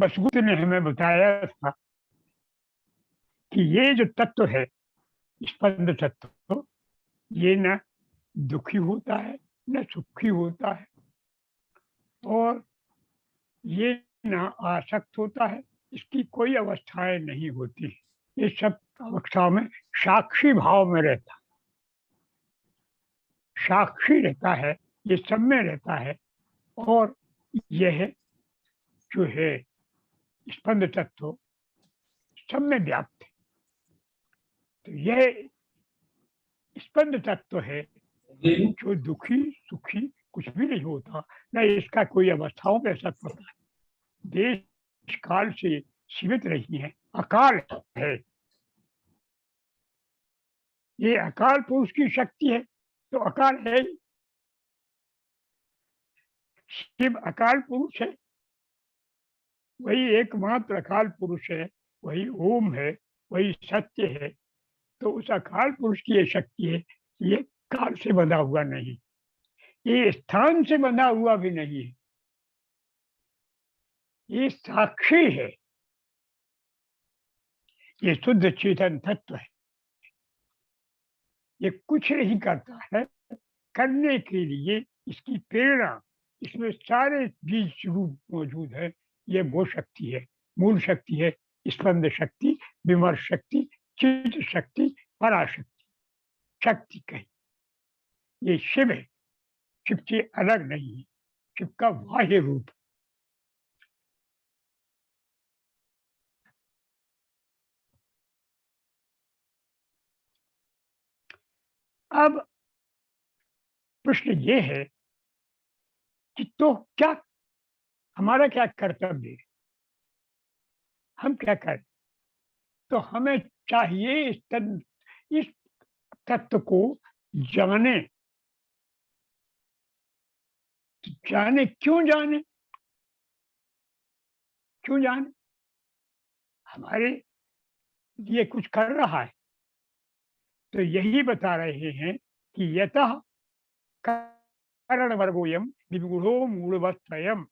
वसुगुप्त ने हमें बताया था कि ये जो तत्व है, स्पंद तत्व, ये न दुखी होता है न सुखी होता है, और ये न आसक्त होता है, इसकी कोई अवस्थाएं नहीं होती। ये सब अवस्थाओं में साक्षी भाव में रहता है, साक्षी रहता है, ये सब में रहता है। और यह जो है स्पंद तत्व सब में व्याप्त है। तो यह स्पंद तत्व है जो दुखी सुखी कुछ भी नहीं होता, न इसका कोई अवस्थाओं में असर पड़ता है, देश काल से सीमित नहीं है, अकाल है। ये अकाल पुरुष की शक्ति है, तो अकाल है ही। शिव अकाल पुरुष है, वही एकमात्र अकाल पुरुष है, वही ओम है, वही सत्य है। तो उस अकाल पुरुष की ये शक्ति है, ये काल से बंधा हुआ नहीं, ये स्थान से बंधा हुआ भी नहीं है, ये साक्षी है, ये शुद्ध चेतन तत्व है। ये कुछ नहीं करता है, करने के लिए इसकी प्रेरणा, इसमें सारे बीज रूप मौजूद है। ये वो शक्ति है, मूल शक्ति है, स्पंद शक्ति, विमर्श शक्ति, चित्त शक्ति, पराशक्ति। शक्ति कही, ये शिव है, शिव से अलग नहीं है, शिव का बाह्य रूप। अब प्रश्न ये है कि तो क्या, हमारा क्या कर्तव्य है, हम क्या करें? तो हमें चाहिए इस तत्व को जाने। जाने क्यों जाने? क्यों जाने? हमारे लिए कुछ कर रहा है, तो यही बता रहे हैं कि यतः कारण वर्गोयम विगुणो मूलवत्वयम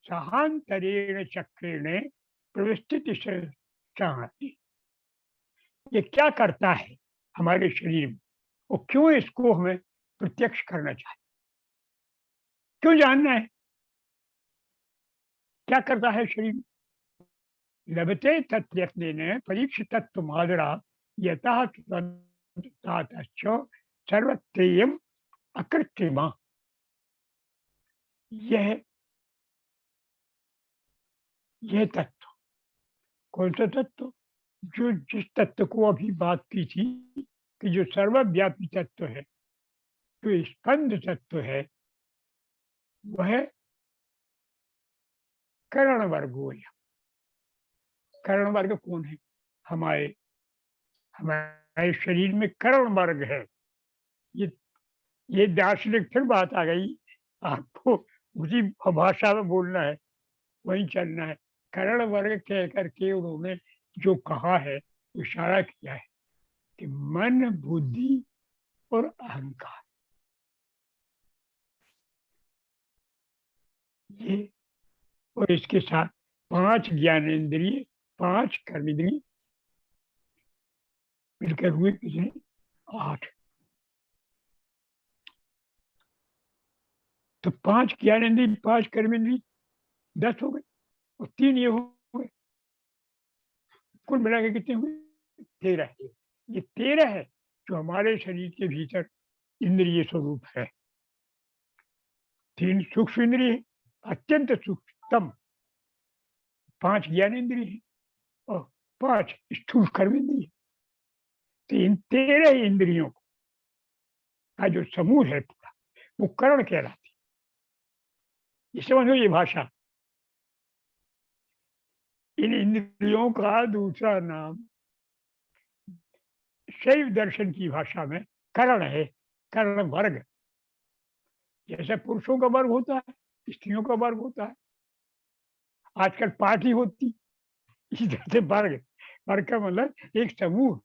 सहांतरेण चक्रेण प्रविष्टि चाहती। ये क्या करता है हमारे शरीर में, और क्यों इसको हमें प्रत्यक्ष करना चाहिए, क्यों जानना है, क्या करता है शरीर में? लभते तत्यत्नेन परीक्षितत्वमादरा यतः ततश्च सर्वत्रेयम् अकृत्रिमा। यह यह तत्व, कौन सा तत्व? जो जिस तत्व को अभी बात की थी कि जो सर्वव्यापी तत्व है, जो स्पंद तत्व है, वह करण वर्गो है। करण वर्ग कौन है? हमारे हमारे शरीर में करण वर्ग है। ये ये दार्शनिक फिर बात आ गई, आपको उसी भाषा में बोलना है, वहीं चलना है। करण वर्ग कह करके उन्होंने जो कहा है, इशारा किया है कि मन, बुद्धि और अहंकार, ये, और इसके साथ 5 ज्ञानेंद्रिय, 5 कर्मेंद्रिय मिलकर हुए कितने? 8। तो 5 ज्ञानेंद्रिय, 5 कर्मेंद्रिय, 10 हो गए, और 3 ये हो गए, कुल मिला के कितने हुए? 13। ये 13 है जो हमारे शरीर के भीतर इंद्रिय स्वरूप है। 3 सूक्ष्म इंद्रिय, अत्यंत सूक्ष्मतम 5 ज्ञानेंद्रिय है, और 5 स्थूल कर्मेंद्रिय। तो इन 13 इंद्रियों का जो समूह है पूरा, वो करण कहलाती है। ये समझ लो, ये भाषा। इन इंद्रियों का दूसरा नाम शैव दर्शन की भाषा में करण है, करण वर्ग। जैसे पुरुषों का वर्ग होता है, स्त्रियों का वर्ग होता है, आजकल पार्टी होती, इसी तरह से वर्ग, वर्ग का मतलब एक समूह।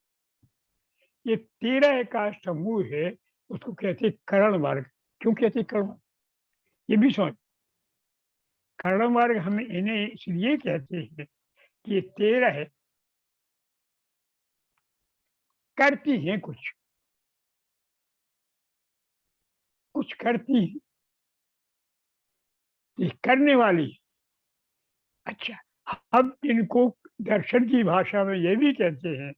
ये 13 का समूह है, उसको कहते हैं करण वर्ग। क्यों कहते हैं करण? ये भी समझ, करण मार्ग हम इन्हें इसलिए कहते हैं कि ये 13 है, करती हैं कुछ, कुछ करती हैं, ये करने वाली। अच्छा, हम इनको दर्शन की भाषा में ये भी कहते हैं,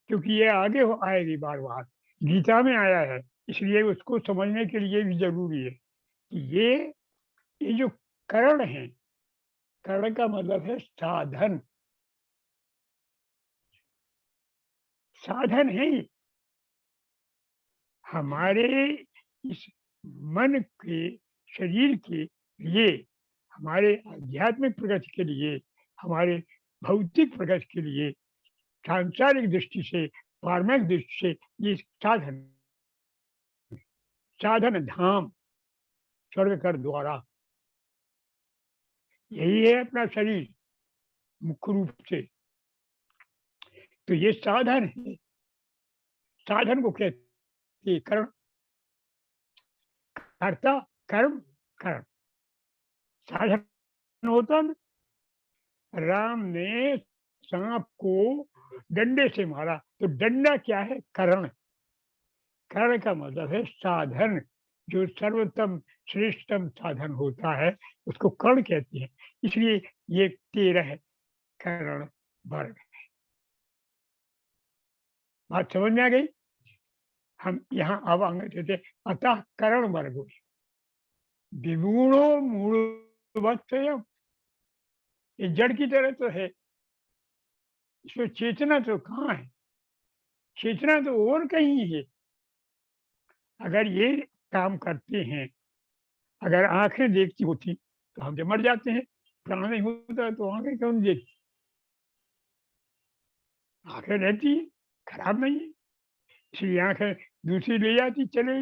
क्योंकि ये आगे आएगी बार बार, गीता में आया है, इसलिए उसको समझने के लिए भी जरूरी है कि ये जो करण है, करण का मतलब है साधन, साधन है ये हमारे इस मन के, शरीर के लिए, हमारे आध्यात्मिक प्रगति के लिए, हमारे भौतिक प्रगति के लिए, सांसारिक दृष्टि से, पारमार्थिक दृष्टि से ये साधन, साधन धाम, स्वर्ग कर द्वारा, यही है अपना शरीर मुख्य रूप से। तो ये साधन है, साधन को कहते हैं कर्म, कर्ता कर्म कर्म। साधन होता ना, राम ने सांप को डंडे से मारा, तो डंडा क्या है? करण। करण का मतलब है साधन, जो सर्वोत्तम श्रेष्ठतम साधन होता है उसको कर्ण कहते हैं। इसलिए ये 13 करण वर्ग। बात समझ में आ गई? हम यहाँ अब आगे चलते, अतः करण वर्ग विगुणो मूलवत स्वयं, ये जड़ की तरह तो है, इसमें चेतना तो कहाँ है? चेतना तो और कहीं है। अगर ये काम करते हैं, अगर आंखें देखती होती तो हम जब मर जाते हैं, प्राण नहीं होता तो आंखें क्यों नहीं देखती? आंखें रहती है, खराब नहीं है, इसलिए आंखें दूसरी ले जाती, चले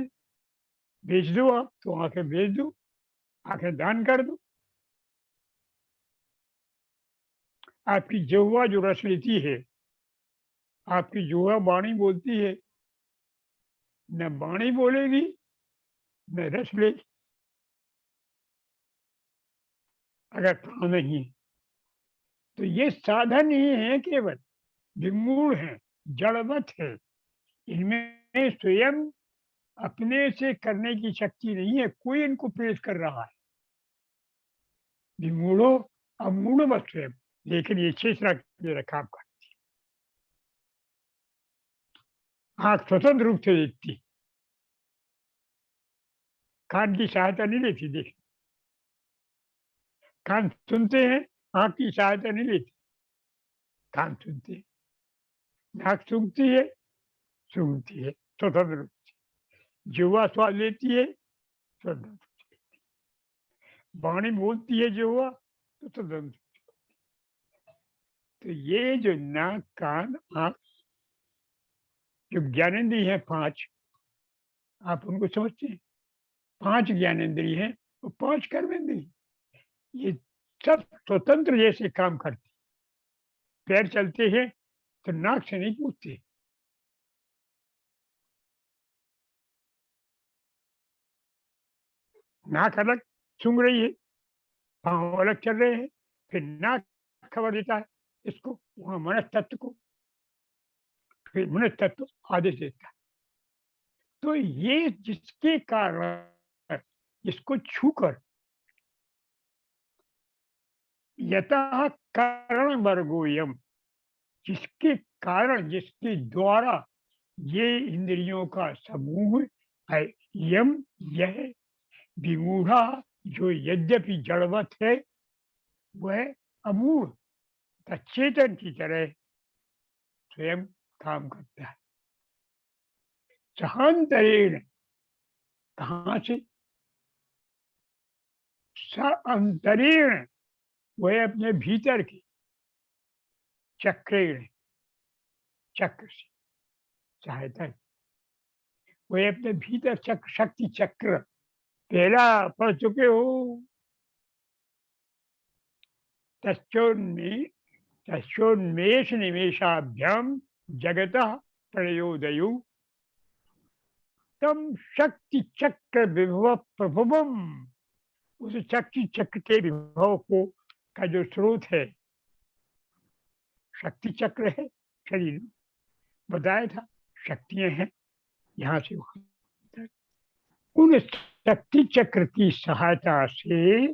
बेच दो आप तो आंखें बेच दो, आंखें दान कर दो। आपकी जिह्वा जो रस लेती है, आपकी जिह्वा वाणी बोलती है, न वाणी बोलेगी न रस लेगी, अगर प्राण नहीं है। तो ये साधन ही है, केवल विमूढ़ है, जड़वत है, इनमें स्वयं अपने से करने की शक्ति नहीं है, कोई इनको प्रेरित कर रहा है। विमूढ़ो अमूढ़ स्वयं, लेकिन ये चेतना मेरा काम कर, आंख स्वतंत्र रूप से देखती, कान की सहायता नहीं लेती। देख, कान सुनते हैं, आंख की सहायता नहीं लेती, कान सुनते हैं, नाक सूंघती है स्वतंत्र रूप से, जिह्वा स्वाद लेती है स्वतंत्र रूप से, वाणी बोलती है जिह्वा तो स्वतंत्र। तो ये जो नाक कान आंख, जो ज्ञानेंद्रिय है 5, आप उनको समझते हैं, 5 ज्ञानेंद्रिय हैं और 5 कर्मेंद्रिय, ये सब स्वतंत्र जैसे काम करते। पैर चलते हैं तो नाक से नहीं पूछते, नाक अलग सूंघ रही है, पाँव अलग चल रहे हैं, फिर नाक खबर देता है इसको, वहाँ मनस तत्व को, फिर मनस तत्व आदेश देता है। तो ये जिसके कारण, इसको छूकर, यतः कारण वर्गोयम, जिसके कारण, जिसके द्वारा ये इंद्रियों का समूह है, यम यह विमूढ़ा, जो यद्यपि जड़वत है, वह अमूढ़ चेतन की तरह स्वयं काम करता है। सहांतरेण, कहाँ से? अंतरेण, वह अपने भीतर के, चक्रेण, चक्र से सहायता, वह अपने भीतर चक्र, शक्ति चक्र, पहला पढ़ चुके हो, तस्ोन्मे तस्ोन्मेष निमेषाभ्याम जगत प्रयोदयु तम शक्ति चक्र विभव प्रभुवम उस शक्ति चक्र के विभव को का जो स्रोत है शक्ति चक्र है। शरीर बताया था शक्तियां हैं, यहाँ से वहां तक। उन शक्ति चक्र की सहायता से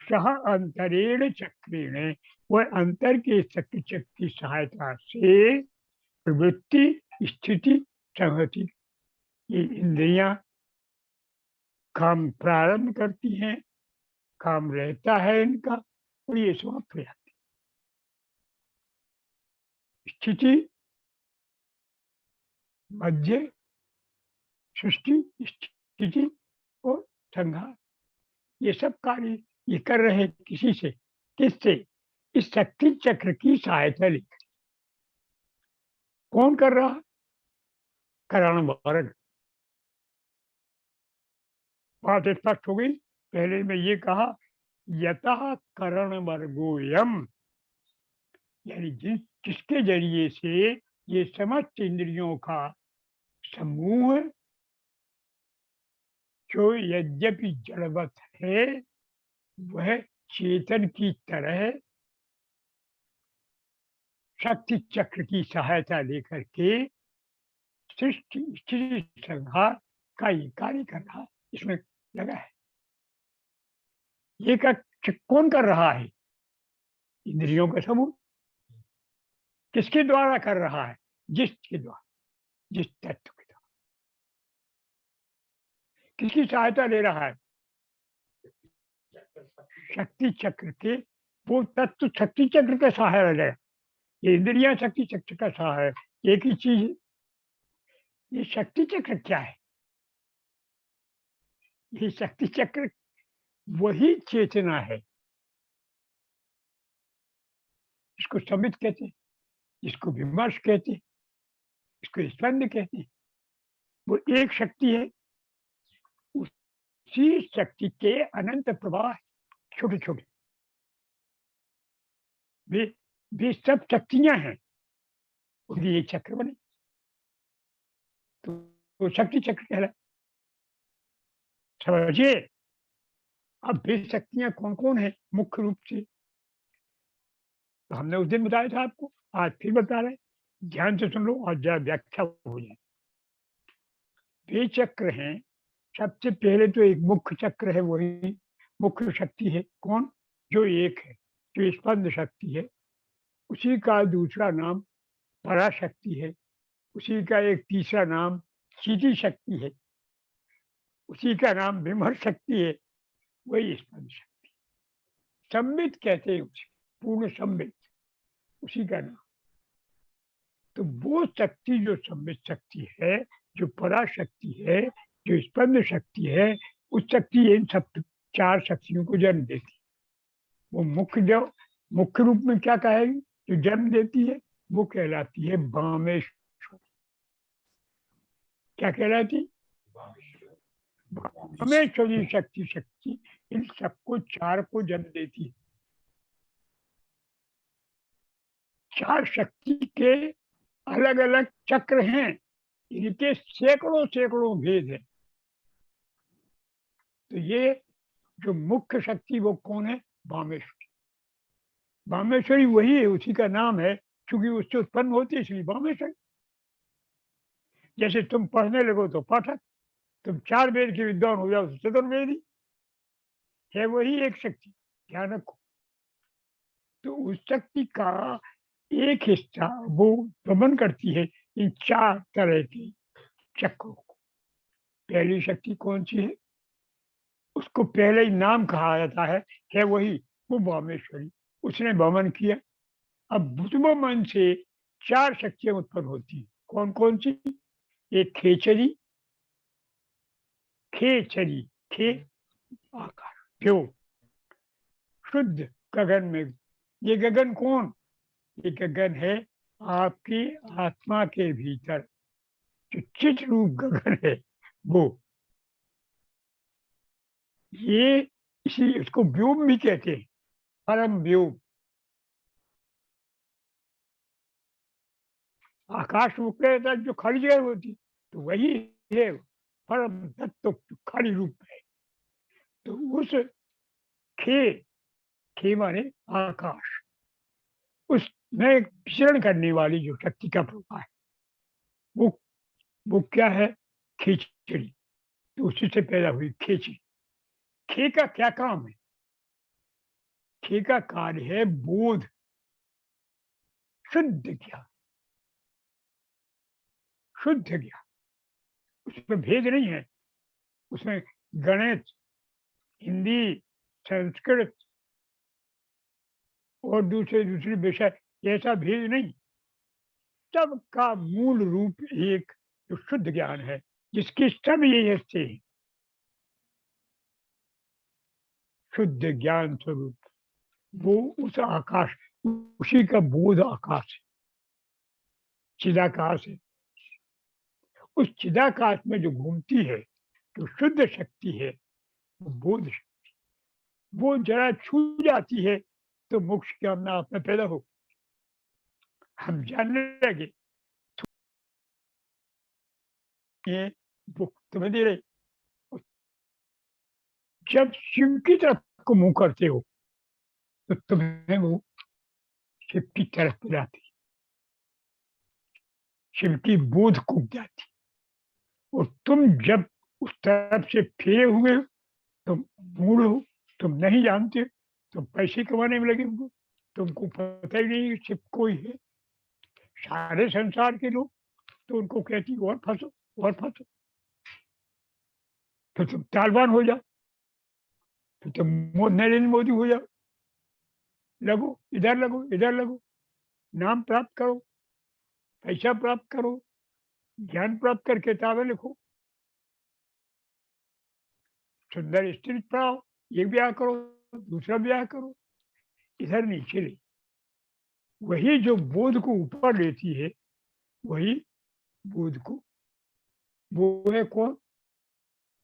सह अंतरेण चक्रेण, वह अंतर के शक्ति चक्र की सहायता से प्रवृत्ति स्थिति संहति, ये इंद्रियां काम प्रारंभ करती हैं, काम रहता है इनका और ये समाप्त हो जाती है। स्थिति मध्य सृष्टि स्थिति और संहार, ये सब कार्य ये कर रहे हैं किसी से, किससे? इस शक्ति चक्र की सहायता लेकर। कौन कर रहा? करण वर्ग। बात स्पष्ट हो गई। पहले मैं ये कहा यतः करण वर्गोयम, यानी जिसके जरिए से ये समस्त इंद्रियों का समूह जो यद्यपि जड़वत है वह चेतन की तरह शक्ति चक्र की सहायता लेकर के सृष्टि स्थिति संहार का ये कार्य कर रहा है, इसमें लगा है। ये कौन कर रहा है? इंद्रियों का समूह। किसके द्वारा कर रहा है? जिसके द्वारा, जिस तत्व के द्वारा। किसकी सहायता ले रहा है? शक्ति चक्र के। वो तत्व शक्ति चक्र का सहारा ले, ये इंद्रियां शक्ति चक्र का सहारा, एक ही चीज है। ये शक्ति चक्र क्या है? ये शक्ति चक्र वही चेतना है, इसको समित कहते हैं, इसको विमर्श कहते हैं, इसको स्पंद कहते हैं। वो एक शक्ति है, उसी शक्ति के अनंत प्रवाह छोटे छोटे, वे वे सब शक्तियां हैं, उनकी एक चक्र बने तो शक्ति चक्र कहलाए। समझिए। अब वे शक्तियां कौन कौन है मुख्य रूप से? तो हमने उस दिन बताया था आपको, आज फिर बता रहे, ध्यान से सुन लो और जरा व्याख्या हो जाए। वे चक्र हैं, सबसे पहले तो एक मुख्य चक्र है, वही मुख्य शक्ति है। कौन? जो एक है, जो स्पंद शक्ति है। उसी का दूसरा नाम पराशक्ति है। उसी का एक तीसरा नाम सीधी शक्ति है। उसी का नाम विमर शक्ति है। वही स्पंद शक्ति, संबित कहते हैं उसे, पूर्ण संबित, उसी का नाम। तो वो शक्ति जो संबित शक्ति है, जो पराशक्ति है, जो स्पंद शक्ति है, उस शक्ति इन सब चार शक्तियों को जन्म देती है। वो मुख्य रूप में क्या कहेगी जो जन्म देती है? वो कहलाती है वामेश्वरी। क्या कहलाती? वामेश्वरी शक्ति इन सबको चार को जन्म देती है। चार शक्ति के अलग अलग चक्र हैं, इनके सैकड़ों सैकड़ों भेद है। तो ये जो मुख्य शक्ति वो कौन है? वामेश्वरी। वामेश्वरी वही है, उसी का नाम है, क्योंकि उससे उत्पन्न होती है इसलिए वामेश्वरी। जैसे तुम पढ़ने लगो तो पाठक, तुम चार वेद के विद्वान हो जाओ तो चतुर्वेदी है, वही एक शक्ति। ध्यान रखो। तो उस शक्ति का एक हिस्सा वो प्रबंध करती है इन चार तरह के चक्रों को। पहली शक्ति कौन सी है? उसको पहले ही नाम कहा जाता है वही वो वामेश्वरी। उसने वमन किया। अब उस वमन से चार शक्तियां उत्पन्न होती हैं। कौन कौन सी? एक खेचरी, खेचरी खे आकार, जो शुद्ध गगन में। ये गगन कौन? ये गगन है आपकी आत्मा के भीतर, जो चित रूप गगन है वो। ये इसी इसको व्योम भी कहते हैं, परम व्योम। आकाश वो कहता है जो खाली जगह होती, तो वही है परम तत्व, खाली रूप है। तो उस खे खे माने आकाश, उसमें विचरण करने वाली जो शक्ति का प्रवाह है, वो वो क्या है? खिचड़ी। तो उसी से पैदा हुई खिचड़ी। खे का क्या काम है? खे का कार्य है बोध, शुद्ध ज्ञान, शुद्ध ज्ञान। उसमें भेद नहीं है। उसमें गणित, हिंदी, संस्कृत और दूसरे दूसरे विषय, ऐसा भेद नहीं। सबका मूल रूप एक जो शुद्ध ज्ञान है, जिसकी सब ये हिस्से हैं। शुद्ध ज्ञान स्वरूप, वो उस आकाश, उसी का बोध आकाश है, चिदाकाश है। उस चिदाकाश में जो घूमती है, जो शुद्ध शक्ति है, वो बोध शक्ति, वो जरा छू जाती है तो मोक्ष की कामना आप में पैदा हो। हम जानने लगे ये वो तुम्हें दे रहे। जब शिव की तरफ को मुंह करते हो तो तुम्हें वो शिव की तरफ बुलाती, शिव की बोध को जाती। और तुम जब उस तरफ से फेरे हुए हो, तुम मूड हो, तुम नहीं जानते, तुम पैसे कमाने में लगे हुए, तुमको पता ही नहीं शिव कोई है। सारे संसार के लोग तो उनको कहती और फंसो और फंसो, फिर तुम तालबान हो जाओ, फिर तुम नरेंद्र मोदी हो जाओ। लगो इधर लगो, नाम प्राप्त करो, पैसा प्राप्त करो, ज्ञान प्राप्त करके किताबें लिखो, सुंदर स्त्री पाओ, एक ब्याह करो, दूसरा ब्याह करो, इधर नीचे ले। वही जो बोध को ऊपर लेती है, वही बोध को, वो है कौन?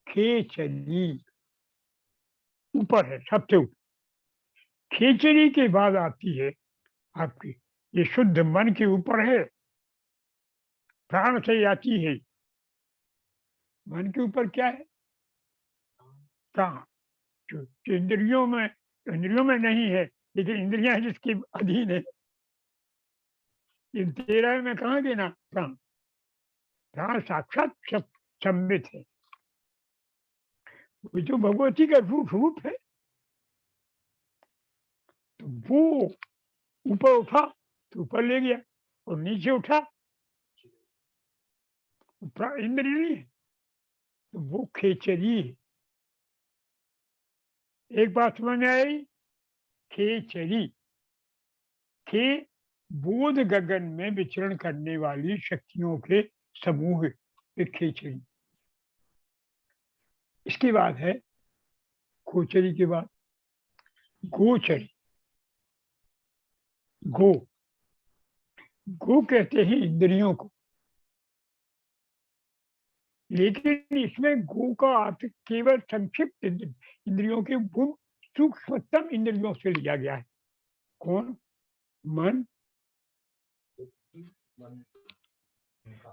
खेचरी। ऊपर है, सबसे ऊपर। खेचरी के बाद आती है आपकी ये शुद्ध मन के ऊपर है, प्राण से आती है। मन के ऊपर क्या है? प्राण। जो इंद्रियों में नहीं है, लेकिन इंद्रियां जिसके अधीन है। इन 13 में कहाँ देना प्राण? प्राण साक्षात सम्मित है, वो जो भगवती का रूप है। तो वो ऊपर उठा तो ऊपर ले गया, और नीचे उठा, इंद्रिय नहीं है, तो वो खेचरी है। एक बात समझ में आई? खेचरी, खे बोध गगन में विचरण करने वाली शक्तियों के समूह, एक खेचरी। इसके बाद है खोचरी के बाद गोचरी। गो, गो कहते हैं इंद्रियों को, लेकिन इसमें गो का अर्थ केवल संक्षिप्त इंद्रियों के गुण, सूक्ष्मतम इंद्रियों से लिया गया है। कौन? मन,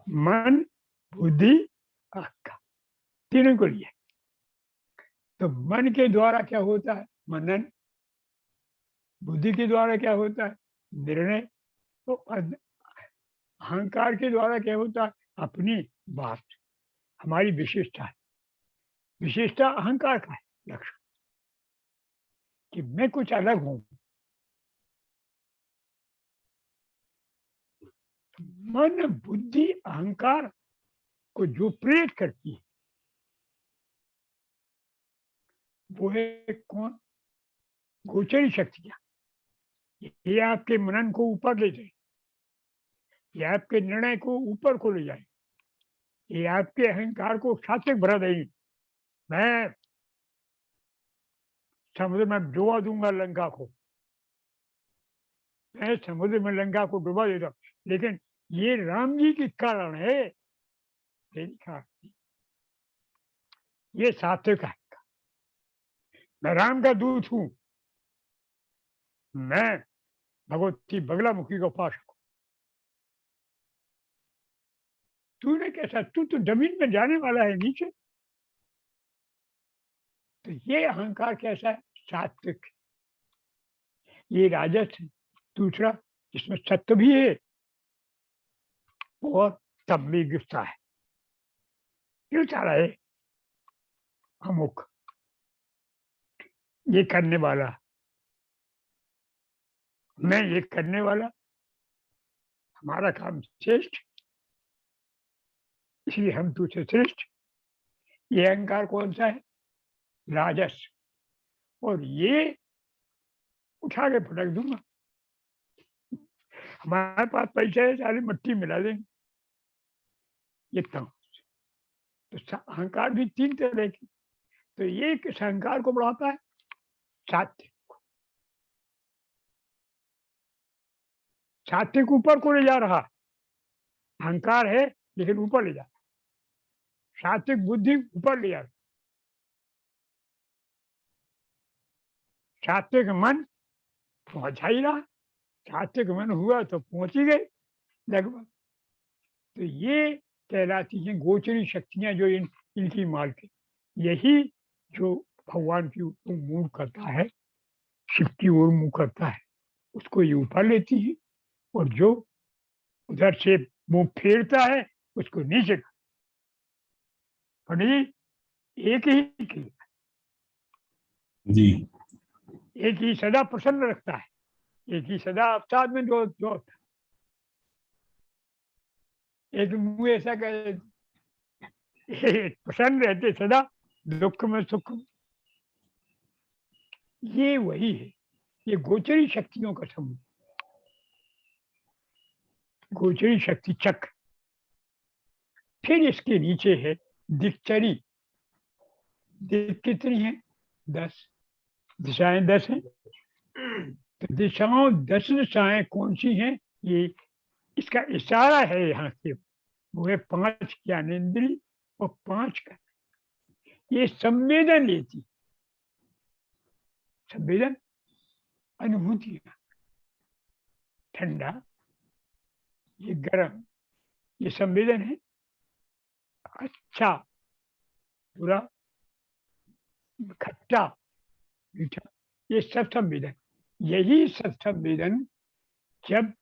मन, बुद्धि, अहंकार, तीनों को लिया। तो मन के द्वारा क्या होता है? मनन। बुद्धि के द्वारा क्या होता है? निर्णय। तो अहंकार के द्वारा क्या होता है? अपनी बात, हमारी विशेषता है। विशेषता अहंकार का है लक्षण, कि मैं कुछ अलग हूं। मन, बुद्धि, अहंकार को जो प्रेरित करती है, वो है कौन? गोचरी शक्तियां। ये आपके मनन को ऊपर ले जाए, ये आपके निर्णय को ऊपर को ले जाए, ये आपके अहंकार को सात्विक भरा देगी। मैं समुद्र में डुबा दूंगा लंका को, मैं समुद्र में लंका को डुबा देता हूँ, लेकिन ये राम जी के कारण है। देखा, ये सात्विक है। मैं राम का दूत हूं, मैं भगवती बगलामुखी का उपासक हूं। तूने कैसा? तू तो जमीन में जाने वाला है नीचे, तो ये अहंकार कैसा है? सात्विक। ये राजस है। दूसरा, जिसमें सत्व भी है और तब भी गुस्सा है। क्यों चाह रहा है अमुक, ये करने वाला, मैं ये करने वाला, हमारा काम श्रेष्ठ, इसलिए हम तुझसे श्रेष्ठ। ये अहंकार कौन सा है? राजस। और ये उठा के पटक दूंगा। हमारे पास पैसे है, सारी मट्टी मिला देंगे। ये तमस। तो अहंकार भी तीन तरह की। तो ये किस अहंकार को बढ़ाता है? सात्विक। सात्विक ऊपर को ले जा रहा है। अहंकार है लेकिन ऊपर ले जा रहा। सात्विक बुद्धि ऊपर ले जा रहा। सात्विक मन पहुंचा ही रहा। सात्विक मन हुआ तो पहुंच ही गए लगभग। तो ये कहलाती हैं गोचरी शक्तियां, जो इनकी मालकिन। यही जो भगवान की ओर मुंह करता है, शिव की ओर मुंह करता है, उसको ये ऊपर लेती है। और जो उधर से मुंह फेरता है, उसको नीचे कर। पंडित जी, एक ही की, जी एक ही सदा प्रसन्न रखता है। एक ही सदा अवसाद में जो जो होता है। एक मुंह ऐसा करे, प्रसन्न रहते सदा, दुख में सुख में। ये वही है। ये गोचरी शक्तियों का समूह। गोचरी शक्ति चक्र। फिर इसके नीचे है दिक्चरी। दिक कितनी है? 10। दिशाएं 10 हैं। तो दिशाओं 10 दिशाएं कौन सी हैं? ये इसका इशारा है यहाँ से। वो है 5 ज्ञानेन्द्रिय और 5 का ये संवेदन लेती। संवेदन अनुभूति। ठंडा, ये गर्म, ये संवेदन है। अच्छा, बुरा, खट्टा, मीठा, ये सब संवेदन। यही सब संवेदन जब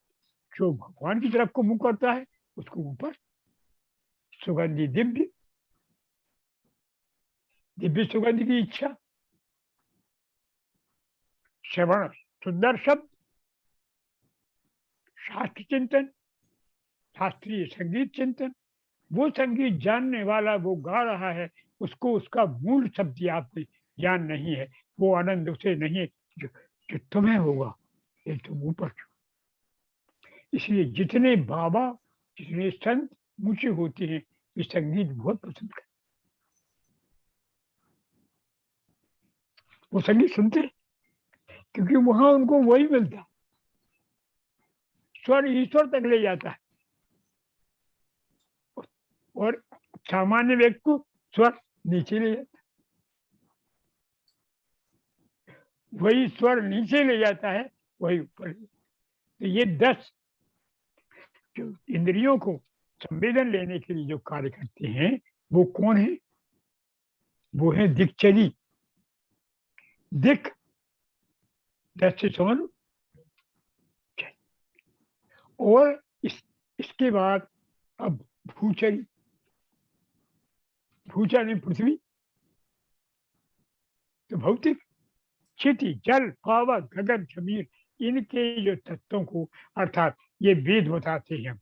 जो भगवान की तरफ को मुंह करता है, उसको ऊपर सुगंधी दिव्य, दिव्य सुगंध की इच्छा, श्रवण सुंदर शब्द, शास्त्र चिंतन, शास्त्रीय संगीत चिंतन। वो संगीत जानने वाला वो गा रहा है, उसको उसका मूल शब्द याद ज्ञान नहीं है। वो आनंद उसे नहीं है जो तुम्हें होगा, ये तुम ऊपर। इसलिए जितने बाबा, जितने संत ऊंचे होते हैं, ये संगीत बहुत पसंद करते। वो संगीत सुनते हैं क्योंकि वहां उनको वही मिलता है। स्वर ईश्वर तक ले जाता है। और सामान्य व्यक्ति को स्वर नीचे ले जाता है। वही स्वर नीचे ले जाता है, वही ऊपर। तो ये 10 जो इंद्रियों को संवेदन लेने के लिए जो कार्य करते हैं, वो कौन है? वो है दिक्चरी। दिक 10 से समझ। और इसके बाद अब भूचरी। भूचा नहीं, पृथ्वी। तो भौतिक, क्षिति, जल, पावक, गगन, जमीन, इनके जो तत्वों को, अर्थात ये वेद बताते हैं,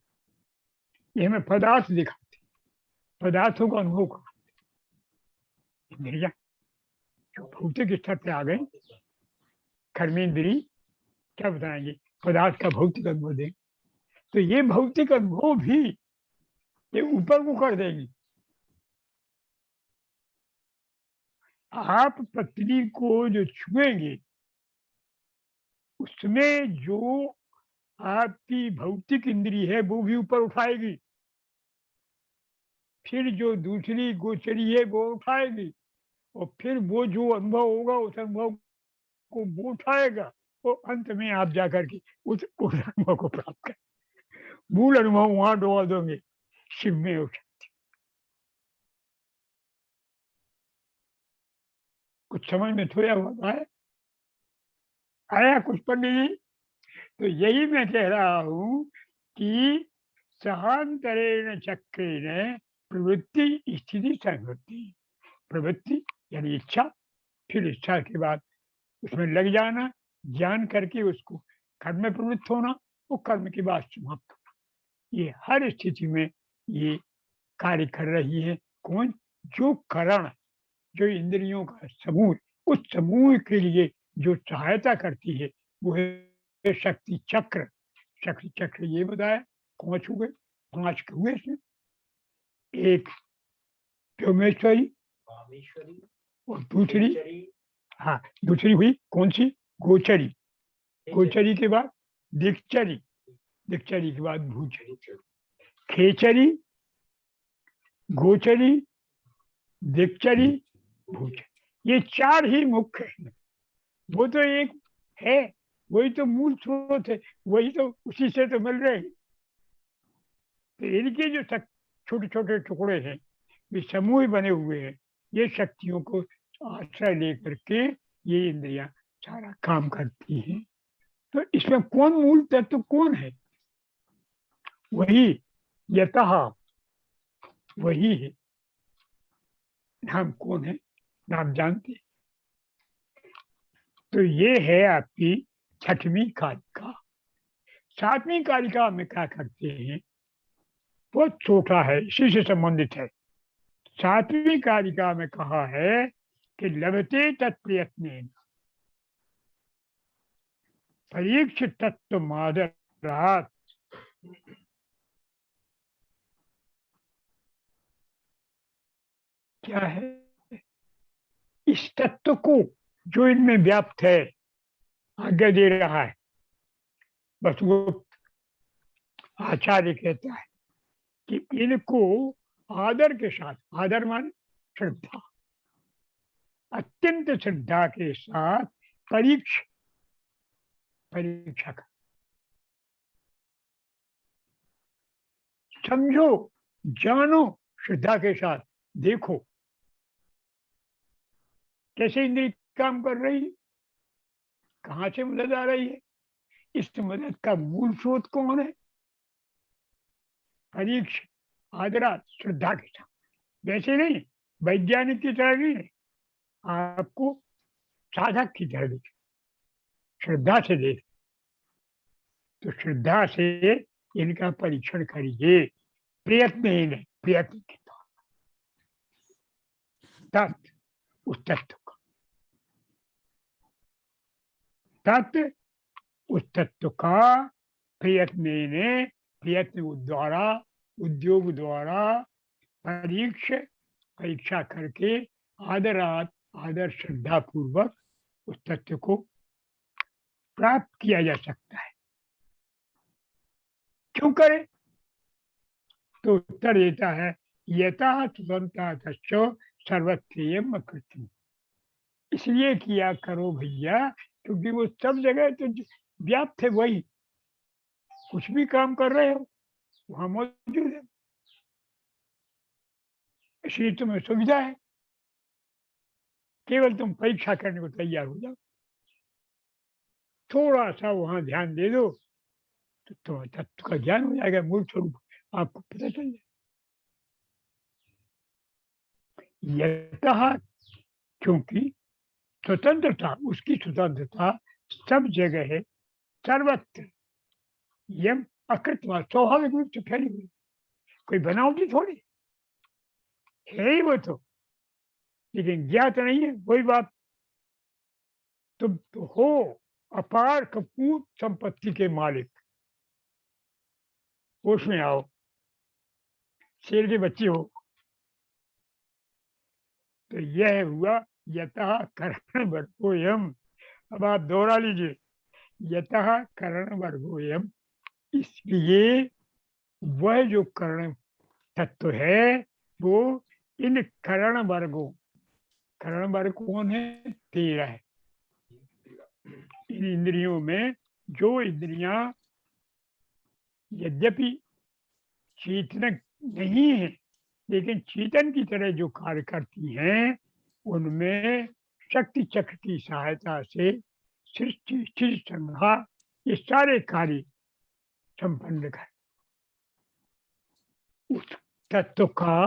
ये हमें पदार्थ दिखाते, पदार्थों का अनुभव कराते। इंद्रिया जो भौतिक स्तर पे आ गए, कर्मेंद्री क्या बताएंगे? पदार्थ का भौतिक अनुभव देंगे। तो ये भौतिक अनुभव भी ये ऊपर को कर देगी। आप पत्नी को जो छुएंगे, उसमें जो आपकी भौतिक इंद्री है वो भी ऊपर उठाएगी। फिर जो दूसरी गोचरी है वो उठाएगी। और फिर वो जो अनुभव होगा, उस अनुभव को वो उठाएगा। और अंत में आप जाकर के उस अनुभव को प्राप्त कर। मूल अनुभव वहां डोल दोगे, शिव में उठ। कुछ समझ में थोड़ा होता है, आया कुछ पंडित जी? तो यही मैं कह रहा हूँ कि सहांतरेण चक्रेण प्रवृत्ति स्थिति संवृत्ति। प्रवृत्ति यानी इच्छा, फिर इच्छा के बाद उसमें लग जाना, ज्ञान करके उसको कर्म में प्रवृत्त होना, वो कर्म के बाद समाप्त होना। ये हर स्थिति में ये कार्य कर रही है। कौन? जो करण, जो इंद्रियों का समूह, उस समूह के लिए जो सहायता करती है वो है शक्ति चक्र। शक्ति चक्र ये बताया, पांच हो गए, पांच के हुए इसमें। एक व्योमेश्वरी, और दूसरी, हाँ दूसरी हुई कौन सी? गोचरी। गोचरी के बाद दिक्चरी, दिक्चरी के बाद भूचरी। खेचरी, गोचरी, दिक्चरी, भूचरी, ये चार ही मुख्य हैं। वो तो एक है, वही तो मूल स्रोत है, वही तो उसी से तो मिल रहे हैं। तो इनके जो छोटे छोटे टुकड़े हैं, ये समूह बने हुए हैं, ये शक्तियों को आश्रय लेकर के ये इंद्रियां सारा काम करती हैं। तो इसमें कौन मूल तत्व कौन है? वही यतः, वही है। नाम कौन है? नाम जानते? तो ये है आपकी छठवीं कारिका। सातवीं कारिका में क्या करते हैं? बहुत छोटा है, इसी से संबंधित है। सातवीं कारिका में कहा है कि लभते तत्प्रयत्न परीक्ष तत्व मादरात। क्या है? इस तत्व को जो इनमें व्याप्त है, आज्ञा दे रहा है। बस वो आचार्य कहता है कि इनको आदर के साथ, आदर मान श्रद्धा, अत्यंत श्रद्धा के साथ परीक्षा कर, समझो, जानो, श्रद्धा के साथ देखो कैसे इंद्रिय काम कर रही है, कहां से मदद आ रही है, इस मदद का मूल स्रोत कौन है? परीक्षा, आदरा, श्रद्धा के साथ। वैसे नहीं, वैज्ञानिक की तरह नहीं, आपको साधक की तरह देखे, श्रद्धा से देख। तो श्रद्धा से इनका परीक्षण करिए, प्रयत्न ही नहीं, प्रयत्न के तत्व, उस तत्व का, तत्व उस तत्व का प्रयत्न, प्रयत्न द्वारा, उद्योग द्वारा परीक्षा करके आदर श्रद्धा पूर्वक उस तत्व को प्राप्त किया जा सकता है। क्यों करे? तो उत्तर देता है यथा स्वतंत्रता सर्वत्रियम कृत्य। इसलिए किया करो भैया, क्योंकि वो सब जगह तो व्याप्त है, वही कुछ भी काम कर रहे हो वहां मौजूद है, इसलिए तुम्हें सुविधा है। केवल तुम परीक्षा करने को तैयार हो जाओ, थोड़ा सा वहां ध्यान दे दो तो तुम्हें तत्व का ज्ञान हो जाएगा, मूल स्वरूप आपको पता चल जाए। यतः, क्योंकि स्वतंत्रता, उसकी स्वतंत्रता सब जगह है, सर्वत्र, यम अकृत्वा, स्वाभाविक रूप से फैली हुई, कोई बनावटी थोड़ी है ही वो तो, लेकिन ज्ञात नहीं है, वही बात। तुम तो हो अपार कपूर संपत्ति के मालिक, होश में आओ, शेर के बच्चे हो। तो यह हुआ यतः करण वर्गोयम। अब आप दोहरा लीजिए, यतः करण वर्गोयम, इसलिए वह जो करण तत्व है वो इन करण वर्गों, करण वर्ग कौन है? 13 है। इन इंद्रियों में जो इंद्रियां यद्यपि चेतन नहीं है, लेकिन चेतन की तरह जो कार्य करती हैं, उनमें शक्ति चक्र की सहायता से सृष्टि स्थिति संहार ये सारे कार्य संपन्न कर उस तत्व का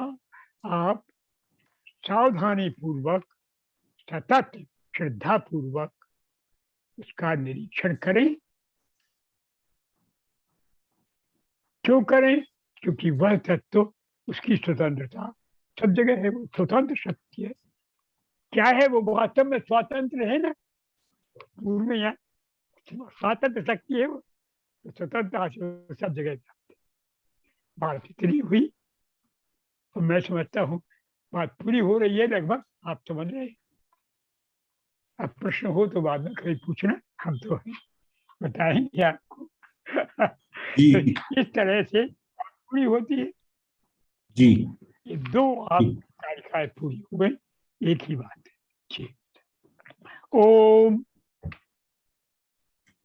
आप सावधानी पूर्वक सतत श्रद्धा पूर्वक उसका निरीक्षण करें। क्यों करें? क्योंकि वह तत्व उसकी स्वतंत्रता सब जगह है, वो स्वतंत्र शक्ति है। क्या है वो? वास्तव में स्वतंत्र है ना, पूर्व में यहाँ स्वतंत्र शक्ति है वो, तो स्वतंत्रता से वो सब जगह व्याप्त है। बात इतनी हुई तो मैं समझता हूँ बात पूरी हो रही है लगभग, आप समझ रहे हैं। अब प्रश्न हो तो बाद में कभी पूछना, हम तो बताएंगे आपको। तो जी इस तरह से पूरी होती है। जी ये दो आप जी। तालिकाएं पूरी हो गई, एक ही बात है। ठीक। ओम